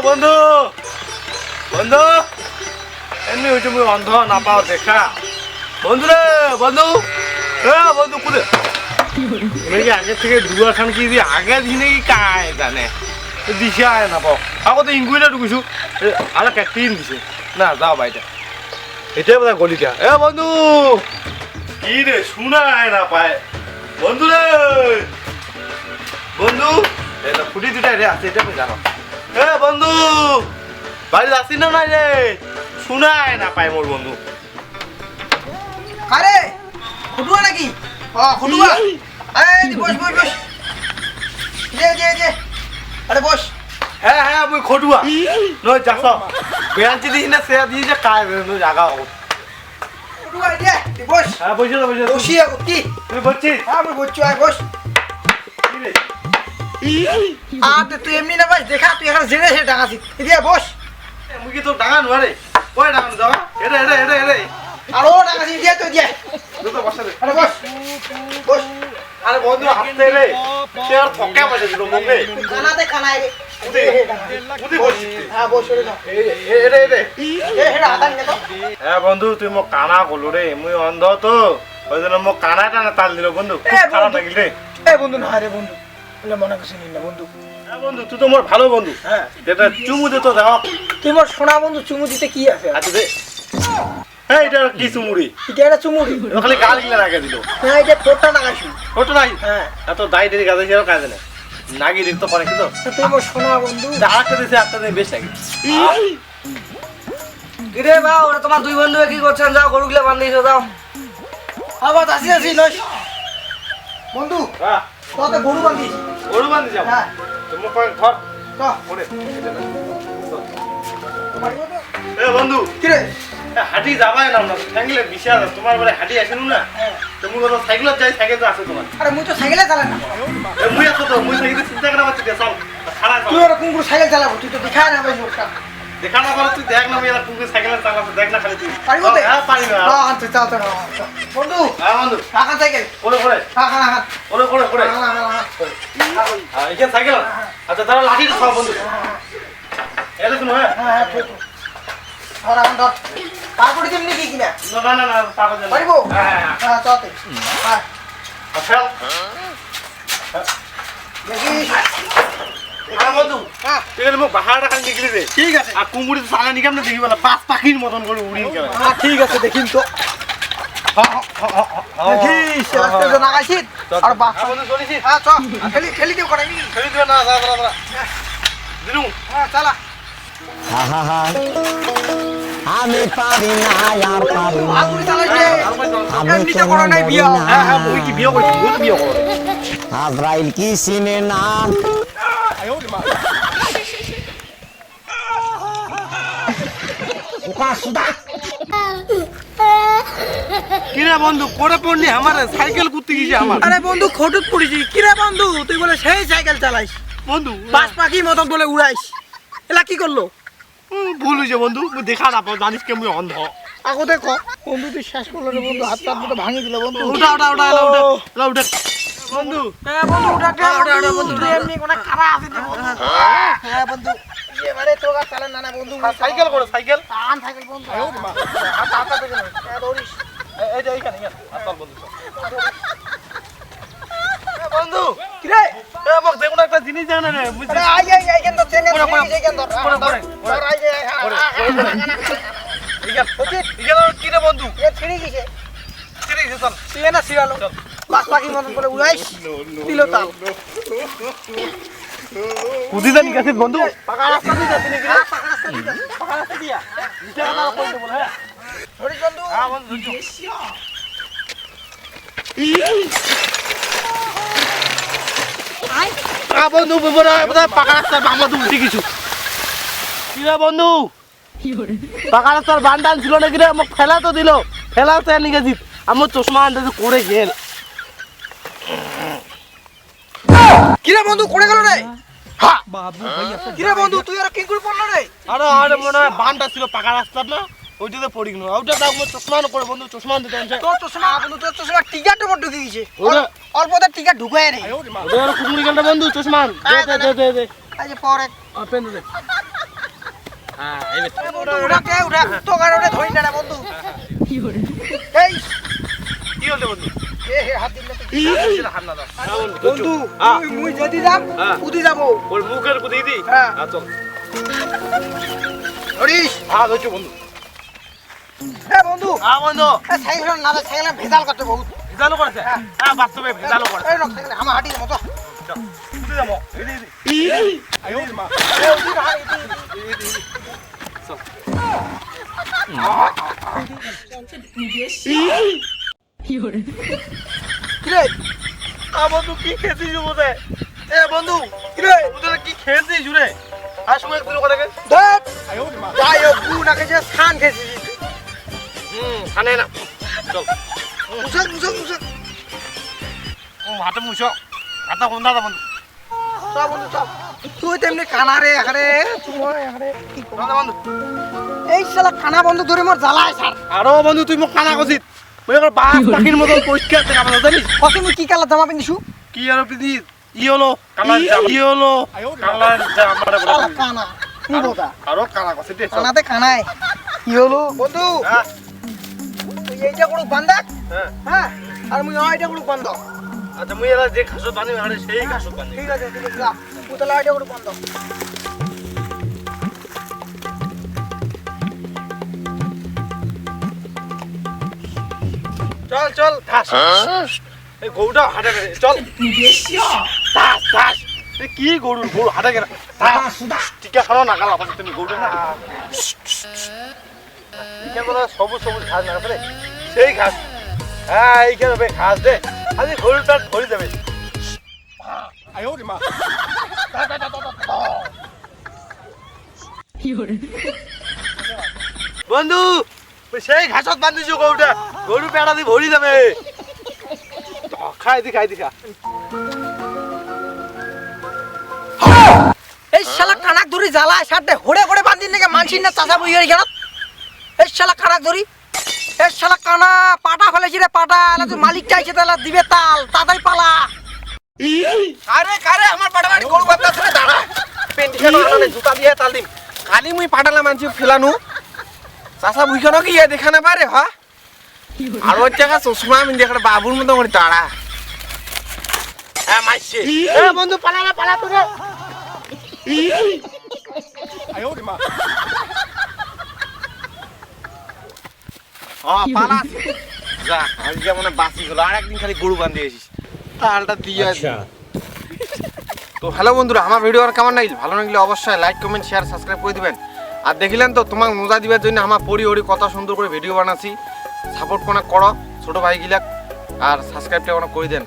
বন্ধু বন্ধু এমনি হয়েছে মুই অন্ধ না পাও দেখা বন্ধু রে বন্ধু বন্ধু কুদে কি আগে থেকে দুয়া খান কি দিয়ে আগে দিনে কি কায় জানে দিশে আয় না পাও আগতে ইঙ্গুইটা ঢুকিছো আর ক্যাকটিন দিছে না যাও বাইটা এটাই বোধ গলিটা বন্ধু কি রে শোনায় না পায় বন্ধু রে বন্ধু ফুটি দুটাই রে আছে এটা জানো বন্ধু বাড়ি আসি না নাই রে শোনায় না পায় মোর বন্ধু আরে খুটুয়া নাকি খুটুয়া বস বস বস যে আরে বস হ্যাঁ মুই খটুয়া নয় যাস বেয়াঞ্চি দিই না সে দিয়ে যে কায় নয় জাগা খুটুয়া বস হ্যাঁ বসে বসি কি তুই বলছিস হ্যাঁ আমি বসছি আয় বস তুই এমনি না বস দেখা তুই এখানে জেনে সে ডাঙাছিস এদিকে বস মুই কি তোর ডাঙা নোয়ারে কয় ডাঙা যাওয়া এরে আরো ডাঙাছি দিয়ে তো দিয়ে তো বসে দে আরে বস বস আরে বন্ধু হাসতে রে সে আর ফকা বসে দিল মঙ্গে কানাতে কানায় রে উদি বসছিস হ্যাঁ বস রে না এরে হেডা আদান নে তো হ্যাঁ বন্ধু তুই মোক কানা কলু রে মুই অন্ধ তো ওই জন্য মোক কানা টানা তাল দিল বন্ধু খুব খারাপ লাগিল রে বন্ধু না রে বন্ধু বলে মনে করছিস না বন্ধু হ্যাঁ বন্ধু তুই তো মোর ভালো বন্ধু হ্যাঁ যেটা চুমু দে তো দাও তুই মোর সোনা বন্ধু চুমু দিতে কি আছে আচ্ছা দে হ্যাঁ এটা কি চুমুড়ি এটা একটা চুমুরি খালি গাল গিলা রাখে দিল হ্যাঁ এটা ফোটটা লাগাইছি ওটা নাই হ্যাঁ এত দাই দেরি কাজে যাও কাজে না নাগি দেখতে পারে কি তো তুই মোর সোনা বন্ধু আরেকটা দিছে একটা দিন বেশ লাগে কিরে বা ওরা তোমার দুই বন্ধু কি করছেন যাও গরুগুলো বান্ধিছো যাও আবার আসি নয় বন্ধু হ্যাঁ তোকে গরু বান্ধিছি গরু বান্ধি যাও হ্যাঁ তুমি কয় ধর চ পড়ে বাড়ি বন্ধু বন্ধু কিরে হাঁটি যাবাই না সাইকেলে বিশাল তোমার বলে হাঁটি আসেন না তুমি কত সাইকেলত যাই সাইকেল তো আছে তোমার আরে মুই তো সাইকেলে চালাই না মুই আছো তো মুই সাইকেলে চিন্তা করা পাচ্ছি চল খালা তুই ওরা কুকুর সাইকেল চালাবো তুই তো দেখায় না ভাই মোটটা দেখা না বলে তুই দেখ না মেয়েরা তুমি সাইকেলে চালাতে দেখ না খালি তুই পারিব তো হ্যাঁ পারি না হ্যাঁ তুই চাও তো না বন্ধু হ্যাঁ বন্ধু কাকা সাইকেল পড়ে হ্যাঁ হ্যাঁ হ্যাঁ পড়ে হ্যাঁ এখানে সাইকেল আচ্ছা তাহলে লাঠিটা খাও বন্ধু এটা শুনো হ্যাঁ হ্যাঁ ধর এখন ধর তারপরে যেমনি কি কিনা না পাগল জানো পারিব হ্যাঁ হ্যাঁ চতে হ্যাঁ আচ্ছা দেখিস হ্যাঁ বন্ধু হ্যাঁ তুই মোক বাহারটা খালি নিকলি দে ঠিক আছে আর কুমুড়ি তো চালা নিকাম না দেখি বলা বাস পাখির মতন করে উড়িন কেন হ্যাঁ ঠিক আছে দেখিন তো দেখিস রাস্তায় তো নাগাইছিস আর বাস বন্ধু চলিছিস হ্যাঁ চ খেলি দিও করাই খেলি দিও না যা দিলু হ্যাঁ চালা আমি পারি না আর পারি না আগুন চালাইছে আমি এমনিতে করো নাই বিয়া হ্যাঁ মুই কি বিয়ে করছি মুই তো বিয়ে করো আজরাইল কি চিনে না কিরে বন্ধু করে পড়নি আমার সাইকেল কুত্তে গিয়েছে আমার আরে বন্ধু খটুত পড়েছি কিরে বন্ধু তুই বলে সেই সাইকেল চালাইস বন্ধু বাস পাখির মতন বলে উড়াইস এলা কি করলো ভুল হয়েছে বন্ধু মুই দেখা না পাও জানিস কে মুই অন্ধ আগো দেখো বন্ধু তুই শেষ করলো রে বন্ধু হাত মতো ভাঙি দিল বন্ধু উঠা বন্ধু হ্যাঁ বন্ধু উঠা বন্ধু তুই এমনি কোন খারা আছে রে বন্ধু হ্যাঁ বন্ধু এবারে তো গা চালান না বন্ধু সাইকেল করো সাইকেল আন সাইকেল বন্ধু হাত হাত থেকে হ্যাঁ দৌড়িস এই যে এইখানে চল বন্ধু বন্ধু কি রে এ মোক দেখুন একটা জিনিস জানা রে বুঝছিস আই কেন তো চেনে কেন ধর আই কি রে বন্ধু এ ছিড়ি গেছে চল তুই না ছিড়ালো বাস পাখির মতন করে উড়াইস দিল তাল কুদি জানি গেছিস বন্ধু পাকা রাস্তা দিয়ে যাবি নাকি পাকা রাস্তা দিয়া নিচে না কই দেব হ্যাঁ ধরিস বন্ধু হ্যাঁ বন্ধু বন্ধু পাকা রাস্তার বামা তো উঠে কিছু কি রে বন্ধু পাকা রাস্তার বান্ডান ছিল নাকি রে আমাকে ফেলা তো দিল ফেলা তো এনে গেছি আমার চশমা আনতে করে গেল কিরে বন্ধু করে গেল রে হ্যাঁ কিরে বন্ধু তুই আর কি করে পড়লো রে আরে মনে হয় বানটা ছিল পাকা রাস্তার না ওইটাতে পড়ি গেল ওইটা তো আমার চশমা করে বন্ধু চশমা দিতে তোর চশমা বন্ধু তোর চশমা টিকাটা বড় ঢুকে গেছে ওরে অল্পতে টিকা ঢুকায় রে ওদের কুকুরি গেলটা বন্ধু চশমান দে আজ পরে পেন দে হ্যাঁ এই বে উঠা তো কারণে ধরি না বন্ধু এই কি হলো বন্ধু এ হাত দিলে হাত না দাও বন্ধু মুই যদি যাম উদি যাব ওর মুখের কুদি দি হ্যাঁ চল হরিশ হাত হচ্ছে বন্ধু এ বন্ধু হ্যাঁ বন্ধু এ সাইকেল না সাইকেল ভেজাল করতে বহুত ভেজালো করেছে হ্যাঁ বাস্তবে ভেজালো করে এই রক সাইকেল আমার হাঁটি মতো কুদি যাবো এই আয়ো মা এ উদি না কিরে বন্ধু কি খেয়েছিস বোধে এ বন্ধু কিরে ওদের কি খেয়েছিস জুড়ে আর সময় একদিন ওখানে ধর আয়ো মা যাই হোক গু না খেয়েছে খান খেয়েছিস খানে না চল মুসক হাতে মুছো হাতে কোনটা দা বন্ধু সব বন্ধু সব তুই তেমনি কানা রে এখানে তুই এখানে কি কর দাদা বন্ধু এই শালা কানা বন্ধু ধরে মোর জ্বালায় স্যার আরো বন্ধু তুই মোক খানা কছিস মই একবার বাস পাখির মতন পরিষ্কার থেকে আমার জানিস কত মুই কি কালার জামা পিন্দিছু কি আর পিদি ই হলো কালার জাম ই হলো কালার জাম আমারে বলে শালা কানা কি বোঝা আরো কালা কছিস দে কানাতে কানায় কি হলো বন্ধু হ্যাঁ তুই এইটা কোনো বান্ধা হ্যাঁ হ্যাঁ আর মুই এইটা কোনো বন্ধ আচ্ছা মুই এলা যে খাসত বানি আরে সেই খাসত বানি ঠিক আছে ঠিক আছে পুতলা এইটা কোনো বন্ধ চল চল ধাস এই গরুটা হাঁটে গেছে চল ধাস ধাস এই কি গরু গরু হাঁটে গেছে ধাস টিকা খানো না কালা পাচ্ছ তুমি গরুটা না টিকা বলা সবুজ সবুজ ঘাস না রে সেই ঘাস হ্যাঁ এইখানে বে ঘাস দে আজ গরুটা ধরে যাবে আয়ো রে মা বন্ধু সেই ঘাসত বান্ধিছো গরুটা গরু পেড়া দিয়ে ভরি যাবে খাই দি খা এই শালা কানাক ধরি জ্বালায় সাথে হোড়ে হোড়ে বান্ধিন নাকি মানসির না চাচা বই হয়ে গেল এই শালা কানাক ধরি এই শালা কানা পাটা ফেলেছি রে পাটা এলা তুই মালিক চাইছে তাহলে দিবে তাল তাড়াতাড়ি পালা আরে কারে আমার পাটা বাড়ি গরু বাচ্চা ছেলে দাঁড়া পেন্টি কেন আনালে জুতা দিয়ে তাল দিম খালি মুই পাটালা মানছি ফেলানু চাষা বুঝছো নাকি ইয়ে দেখা না পারে হ্যাঁ আর ওর জায়গা চশমা আমি দেখে বাবুর মতো করে দাঁড়া হ্যাঁ মাইছে এ বন্ধু পালা তো রে আয়ো রে মা পালা যা আজকে মনে বাসি গেল আর একদিন খালি গরু বান্ধে এসিস তালটা দিয়ে তো হ্যালো বন্ধুরা আমার ভিডিও আর কেমন লাগছে ভালো লাগলে অবশ্যই লাইক কমেন্ট শেয়ার সাবস্ক্রাইব করে দিবেন আর দেখিলেন তো তোমার মজা দিবার জন্য আমার পরি কত সুন্দর করে ভিডিও বানাচ্ছি সাপোর্ট করো ছোট ভাইগিলাক আর সাবস্ক্রাইবটা করে দেন